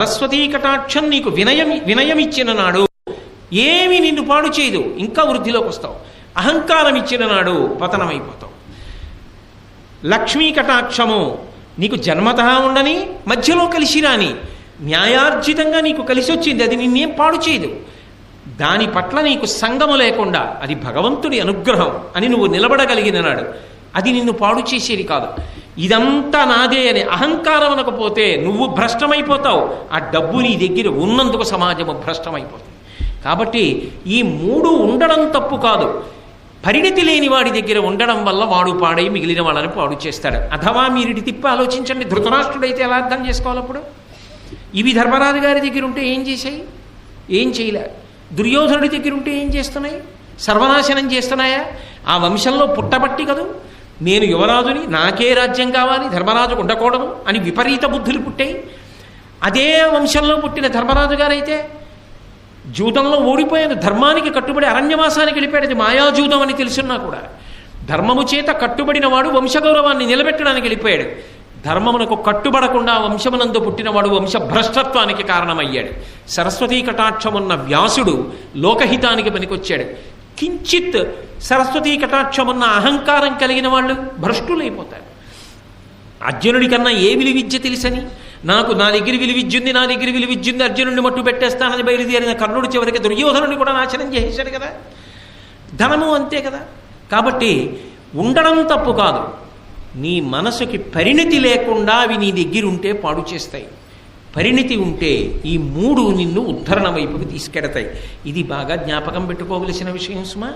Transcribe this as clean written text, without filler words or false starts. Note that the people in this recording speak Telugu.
సరస్వతీ కటాక్షం నీకు వినయమిచ్చిన నాడు ఏమి నిన్ను పాడు చేయదు, ఇంకా వృద్ధిలోకి వస్తావు. అహంకారం ఇచ్చిన నాడు పతనమైపోతావు. లక్ష్మీ కటాక్షము నీకు జన్మతః ఉండని, మధ్యలో కలిసి రాని, న్యాయార్జితంగా నీకు కలిసి వచ్చింది, అది నిన్నేం పాడు చేయదు. దాని పట్ల నీకు సంగము లేకుండా అది భగవంతుడి అనుగ్రహం అని నువ్వు నిలబడగలిగిన నాడు అది నిన్ను పాడు చేసేది కాదు. ఇదంతా నాదే అని అహంకారం అనకపోతే నువ్వు భ్రష్టమైపోతావు. ఆ డబ్బు నీ దగ్గర ఉన్నందుకు సమాజము భ్రష్టమైపోతుంది. కాబట్టి ఈ మూడు ఉండడం తప్పు కాదు. పరిణితి లేని వాడి దగ్గర ఉండడం వల్ల వాడు పాడై మిగిలిన వాళ్ళని పాడు చేస్తాడు. అథవా మీరు తిప్పి ఆలోచించండి, ధృతరాష్ట్రుడైతే ఎలా అర్థం చేసుకోవాలి? అప్పుడు ఇవి ధర్మరాజు గారి దగ్గర ఉంటే ఏం చేశాయి? ఏం చేయలే. దుర్యోధనుడి దగ్గర ఉంటే ఏం చేస్తున్నాయి? సర్వనాశనం చేస్తున్నాయా? ఆ వంశంలో పుట్టబట్టి కదూ నేను యువరాజుని, నాకే రాజ్యం కావాలి, ధర్మరాజుకు ఉండకూడదు అని విపరీత బుద్ధులు పుట్టాయి. అదే వంశంలో పుట్టిన ధర్మరాజు గారైతే జూదంలో ఓడిపోయాను, ధర్మానికి కట్టుబడి అరణ్యవాసానికి వెళ్ళిపోయాడు. అది మాయాజూదం అని తెలుసున్నా కూడా ధర్మము చేత కట్టుబడిన వాడు వంశగౌరవాన్ని నిలబెట్టడానికి వెళ్ళిపోయాడు. ధర్మమునకు కట్టుబడకుండా వంశమునందు పుట్టినవాడు వంశభ్రష్టత్వానికి కారణమయ్యాడు. సరస్వతీ కటాక్షమున్న వ్యాసుడు లోకహితానికి పనికొచ్చాడు. కించిత్ సరస్వతీ కటాక్షమున్న అహంకారం కలిగిన వాళ్ళు భ్రష్టులైపోతారు. అర్జునుడి కన్నా ఏ విలువిద్య తెలుసని, నా దగ్గర విలువిద్యుంది, నా దగ్గర విలువిద్యుంది, అర్జునుడిని మట్టు పెట్టేస్తానని బయలుదేరిన కర్ణుడి చివరికి దుర్యోధనుడిని కూడా నాశనం చేసేశాడు కదా. ధనము అంతే కదా. కాబట్టి ఉండడం తప్పు కాదు, నీ మనసుకి పరిణితి లేకుండా అవి నీ దగ్గర ఉంటే పాడు చేస్తాయి. పరిణితి ఉంటే ఈ మూడు నిన్ను ఉద్ధరణ వైపుకి తీసుకెడతాయి. ఇది బాగా జ్ఞాపకం పెట్టుకోవలసిన విషయం సుమా.